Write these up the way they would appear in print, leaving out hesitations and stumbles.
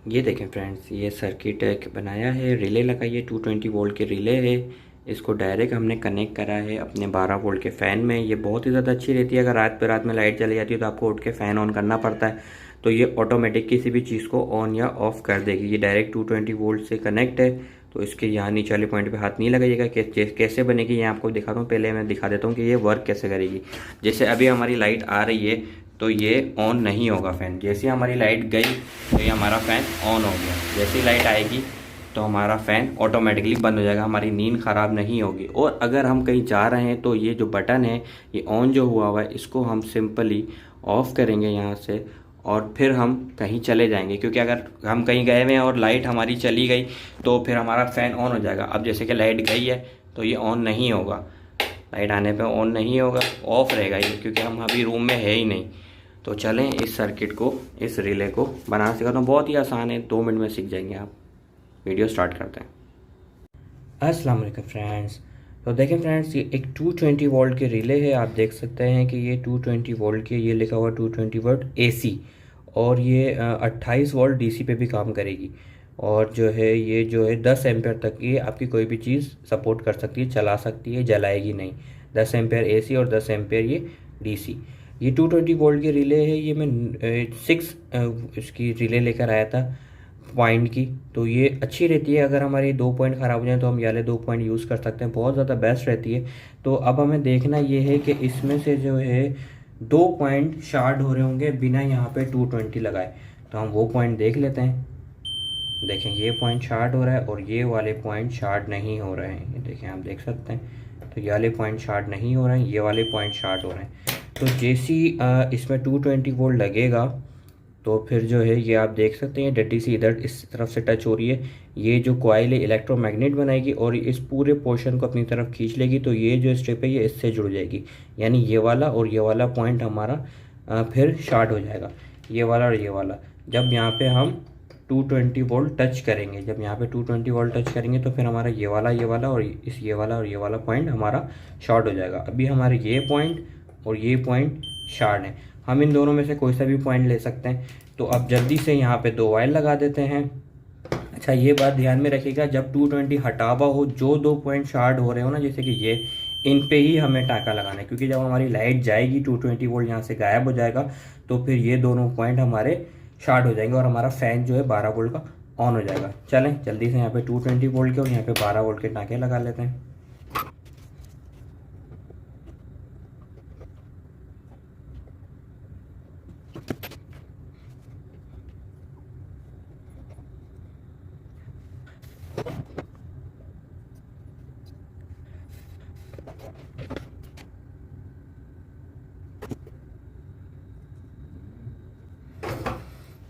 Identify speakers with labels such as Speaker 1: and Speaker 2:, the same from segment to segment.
Speaker 1: ये देखें फ्रेंड्स, ये सर्किट एक बनाया है, रिले लगाइए, 220 वोल्ट के रिले है। इसको डायरेक्ट हमने कनेक्ट करा है अपने 12 वोल्ट के फ़ैन में। ये बहुत ही ज़्यादा अच्छी रहती है। अगर रात में लाइट चली जाती है तो आपको उठ के फ़ैन ऑन करना पड़ता है, तो ये ऑटोमेटिक किसी भी चीज़ को ऑन या ऑफ़ कर देगी। ये डायरेक्ट 220 वोल्ट से कनेक्ट है, तो इसके यहाँ नीचे वाले पॉइंट पे हाथ नहीं लगाइएगा। कैसे बनेगी ये आपको दिखाता हूँ। पहले मैं दिखा देता हूँ कि ये वर्क कैसे करेगी। जैसे अभी हमारी लाइट आ रही है तो ये ऑन नहीं होगा फ़ैन। जैसे हमारी लाइट गई तो ये हमारा फ़ैन ऑन हो गया। जैसे ही लाइट आएगी तो हमारा फ़ैन ऑटोमेटिकली बंद हो जाएगा, हमारी नींद ख़राब नहीं होगी। और अगर हम कहीं जा रहे हैं तो ये जो बटन है, ये ऑन जो हुआ हुआ है, इसको हम सिंपली ऑफ़ करेंगे यहाँ से और फिर हम कहीं चले जाएंगे। क्योंकि अगर हम कहीं गए हुए हैं और लाइट हमारी चली गई तो फिर हमारा फ़ैन ऑन हो जाएगा। अब जैसे कि लाइट गई है तो ये ऑन नहीं होगा, लाइट आने पे ऑन नहीं होगा, ऑफ़ रहेगा ये, क्योंकि हम अभी रूम में है ही नहीं। तो चलें इस सर्किट को, इस रिले को बनाना सिखाता हूँ। बहुत ही आसान है, 2 मिनट में सीख जाएंगे आप। वीडियो स्टार्ट करते हैं। अस्सलाम वालेकुम फ्रेंड्स। तो देखें फ्रेंड्स, ये एक 220 वोल्ट के रिले है। आप देख सकते हैं कि ये 220 वोल्ट के, ये लिखा हुआ 220 वोल्ट एसी, और ये 28 वोल्ट डीसी पे भी काम करेगी। और जो है ये जो है 10 एम्पेयर तक ये आपकी कोई भी चीज़ सपोर्ट कर सकती है, चला सकती है, जलाएगी नहीं। 10 एम्पेयर एसी और 10 एम्पेयर ये डीसी। ये 220 वोल्ट के रिले है। ये मैं 6 इसकी रिले लेकर आया था पॉइंट की। तो ये अच्छी रहती है। अगर हमारे 2 पॉइंट ख़राब हो जाए तो हम ये वाले 2 पॉइंट यूज़ कर सकते हैं, बहुत ज़्यादा बेस्ट रहती है। तो अब हमें देखना ये है कि इसमें से जो है 2 पॉइंट शार्ट हो रहे होंगे बिना यहाँ पे 220 लगाए। तो हम वो पॉइंट देख लेते हैं। देखें, ये पॉइंट शार्ट हो रहा है और ये वाले पॉइंट शार्ट नहीं हो रहे हैं। ये देखें, आप देख सकते हैं। तो ये वाले पॉइंट शार्ट नहीं हो रहे हैं, ये वाले पॉइंट शार्ट हो रहे हैं। तो जैसी इसमें 220 वोल्ट लगेगा तो फिर जो है ये आप देख सकते हैं डटी सी इधर इस तरफ से टच हो रही है। ये जो कॉइल है इलेक्ट्रोमैग्नेट बनाएगी और इस पूरे पोर्शन को अपनी तरफ खींच लेगी। तो ये जो स्ट्रिप है ये इससे जुड़ जाएगी, यानी ये वाला और ये वाला पॉइंट हमारा फिर शार्ट हो जाएगा, ये वाला और ये वाला। जब यहाँ पे हम 220 वोल्ट टच करेंगे, जब यहाँ पे 220 वोल्ट टच करेंगे तो फिर हमारा ये वाला और इस ये वाला और ये वाला पॉइंट हमारा शॉर्ट हो जाएगा। अभी हमारे ये पॉइंट और ये पॉइंट शार्ट है। हम इन दोनों में से कोई सा भी पॉइंट ले सकते हैं। तो अब जल्दी से यहाँ पे 2 वायर लगा देते हैं। अच्छा, ये बात ध्यान में रखिएगा, जब 220 हटावा हो, जो 2 पॉइंट शार्ट हो रहे हो ना, जैसे कि ये, इन पे ही हमें टाँका लगाना है। क्योंकि जब हमारी लाइट जाएगी 220 वोल्ट यहाँ से गायब हो जाएगा, तो फिर ये दोनों पॉइंट हमारे शार्ट हो जाएंगे और हमारा फ़ैन जो है 12 वोल्ट का ऑन हो जाएगा। चलें जल्दी से यहाँ पे 220 वोल्ट के और यहाँ पे 12 वोल्ट के टाँके लगा लेते हैं।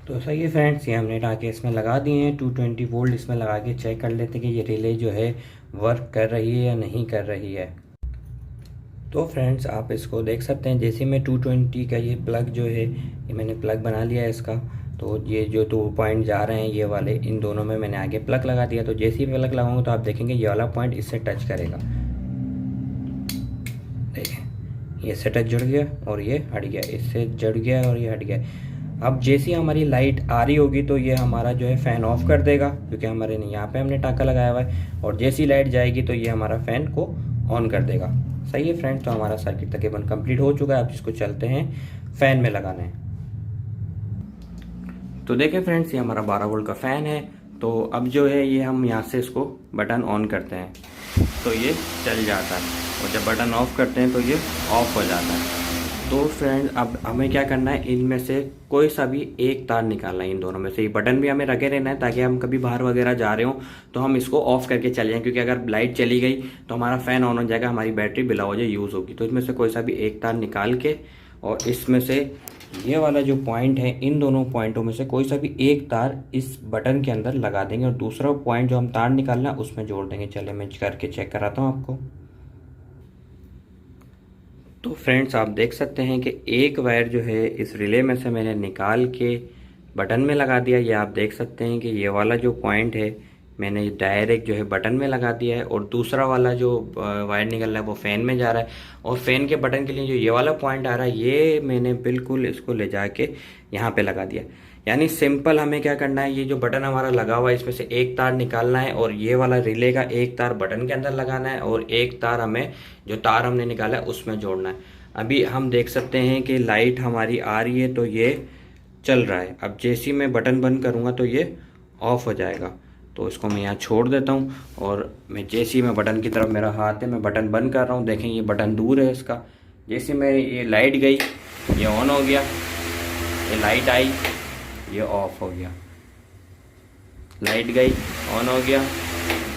Speaker 1: तो सही है फ्रेंड्स, ये हमने टाँके इसमें लगा दिए हैं। 220 वोल्ट इसमें लगा के चेक कर लेते हैं कि ये रिले जो है वर्क कर रही है या नहीं कर रही है। तो फ्रेंड्स, आप इसको देख सकते हैं। जैसे मैं 220 का ये प्लग जो है, ये मैंने प्लग बना लिया है इसका। तो ये जो 2 पॉइंट जा रहे हैं ये वाले, इन दोनों में मैंने आगे प्लग लगा दिया। तो जैसे ही प्लग लगाऊंगा तो आप देखेंगे ये वाला पॉइंट इससे टच करेगा। देखें, ये से टच जुड़ गया और ये हट गया, इससे जुड़ गया और ये हट गया। अब जैसी हमारी लाइट आ रही होगी तो ये हमारा जो है फ़ैन ऑफ कर देगा, क्योंकि हमारे यहाँ पे हमने टाँका लगाया हुआ है। और जैसी लाइट जाएगी तो ये हमारा फ़ैन को ऑन कर देगा। सही है फ्रेंड्स, तो हमारा सर्किट तकरीबन कंप्लीट हो चुका है। अब जिसको चलते हैं फ़ैन में लगाने। तो देखें फ्रेंड्स, ये हमारा 12 वोल्ट का फ़ैन है। तो अब जो है ये हम यहाँ से इसको बटन ऑन करते हैं तो ये चल जाता है, और जब बटन ऑफ़ करते हैं तो ये ऑफ़ हो जाता है। तो फ्रेंड्स, अब हमें क्या करना है, इनमें से कोई सा भी एक तार निकालना है। इन दोनों में से ये बटन भी हमें रखे रहना है, ताकि हम कभी बाहर वगैरह जा रहे हो तो हम इसको ऑफ़ करके चले जाएं। क्योंकि अगर लाइट चली गई तो हमारा फ़ैन ऑन हो जाएगा, हमारी बैटरी बिला वजह यूज़ होगी। तो इसमें से कोई सा भी एक तार निकाल के, और इसमें से ये वाला जो पॉइंट है, इन दोनों पॉइंटों में से कोई सा भी एक तार इस बटन के अंदर लगा देंगे और दूसरा पॉइंट जो हम तार निकालना है उसमें जोड़ देंगे। चले मैं करके चेक कराता हूँ आपको। तो फ्रेंड्स, आप देख सकते हैं कि एक वायर जो है इस रिले में से मैंने निकाल के बटन में लगा दिया। ये आप देख सकते हैं कि ये वाला जो पॉइंट है मैंने डायरेक्ट जो है बटन में लगा दिया है, और दूसरा वाला जो वायर निकल रहा है वो फ़ैन में जा रहा है। और फ़ैन के बटन के लिए जो ये वाला पॉइंट आ रहा है, ये मैंने बिल्कुल इसको ले जाके यहाँ पे लगा दिया। यानी सिंपल हमें क्या करना है, ये जो बटन हमारा लगा हुआ है इसमें से एक तार निकालना है और ये वाला रिले का एक तार बटन के अंदर लगाना है और एक तार हमें जो तार हमने निकाला है उसमें जोड़ना है। अभी हम देख सकते हैं कि लाइट हमारी आ रही है तो ये चल रहा है। अब जैसे ही मैं बटन बंद करूँगा तो ये ऑफ हो जाएगा। तो इसको मैं यहाँ छोड़ देता हूँ और मैं जैसे ही मैं बटन की तरफ मेरा हाथ है, मैं बटन बंद कर रहा हूँ। देखें ये बटन दूर है इसका। जैसे मैं ये लाइट गई ये ऑन हो गया, ये लाइट आई ये ऑफ हो गया, लाइट गई ऑन हो गया,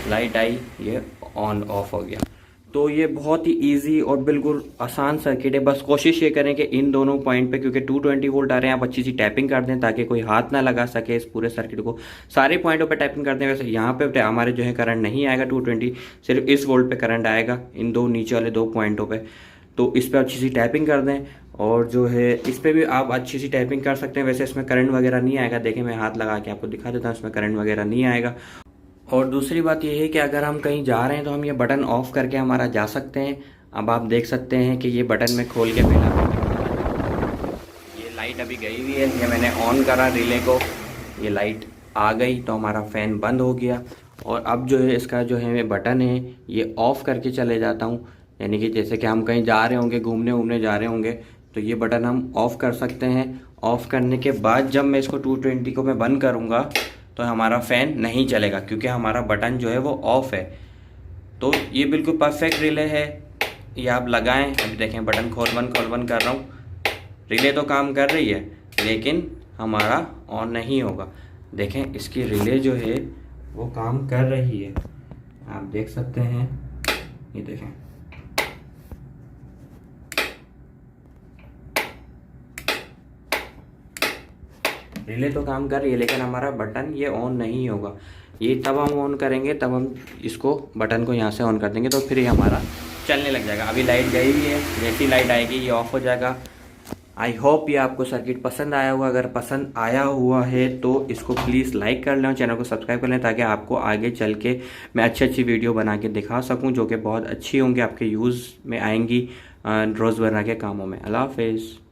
Speaker 1: लाइट आई ये ऑन ऑफ हो गया। तो ये बहुत ही इजी और बिल्कुल आसान सर्किट है। बस कोशिश ये करें कि इन दोनों पॉइंट पे, क्योंकि 220 वोल्ट आ रहे हैं, आप अच्छी सी टैपिंग कर दें ताकि कोई हाथ ना लगा सके इस पूरे सर्किट को। सारे पॉइंटों पे टैपिंग कर दें। वैसे यहाँ पे हमारे जो है करंट नहीं आएगा 220, सिर्फ इस वोल्ट पे करंट आएगा इन दो नीचे वाले दो पॉइंटों पे। तो इस पर अच्छी सी टैपिंग कर दें और जो है इस पर भी आप अच्छी सी टैपिंग कर सकते हैं। वैसे इसमें करंट वगैरह नहीं आएगा। देखें मैं हाथ लगा के आपको दिखा देता हूँ, इसमें करंट वगैरह नहीं आएगा। और दूसरी बात यह है कि अगर हम कहीं जा रहे हैं तो हम ये बटन ऑफ करके हमारा जा सकते हैं। अब आप देख सकते हैं कि ये बटन में खोल के पहला ये लाइट अभी गई हुई है, ये मैंने ऑन करा रिले को, ये लाइट आ गई तो हमारा फ़ैन बंद हो गया। और अब जो है इसका जो है बटन है ये ऑफ़ करके चले जाता हूँ। यानी कि जैसे कि हम कहीं जा रहे होंगे, घूमने वूमने जा रहे होंगे, तो ये बटन हम ऑफ़ कर सकते हैं। ऑफ़ करने के बाद जब मैं इसको 220 को मैं बंद करूँगा तो हमारा फ़ैन नहीं चलेगा क्योंकि हमारा बटन जो है वो ऑफ़ है। तो ये बिल्कुल परफेक्ट रिले है, ये आप लगाएं। अभी देखें बटन खोल बंद कर रहा हूँ, रिले तो काम कर रही है लेकिन हमारा ऑन नहीं होगा। देखें इसकी रिले जो है वो काम कर रही है, आप देख सकते हैं। ये देखें रिले तो काम कर रही है लेकिन हमारा बटन ये ऑन नहीं होगा। ये तब हम ऑन करेंगे, तब हम इसको बटन को यहाँ से ऑन कर देंगे तो फिर ये हमारा चलने लग जाएगा। अभी लाइट गई हुई है, जैसी लाइट आएगी ये ऑफ हो जाएगा। आई होप ये आपको सर्किट पसंद आया होगा। अगर पसंद आया हुआ है तो इसको प्लीज़ लाइक कर लें, चैनल को सब्सक्राइब कर लें ताकि आपको आगे चल के मैं अच्छी वीडियो बना के दिखा सकूँ जो कि बहुत अच्छी होंगी, आपके यूज़ में आएंगी रोज़मर्रा के कामों में। अल्लाह हाफ़िज़।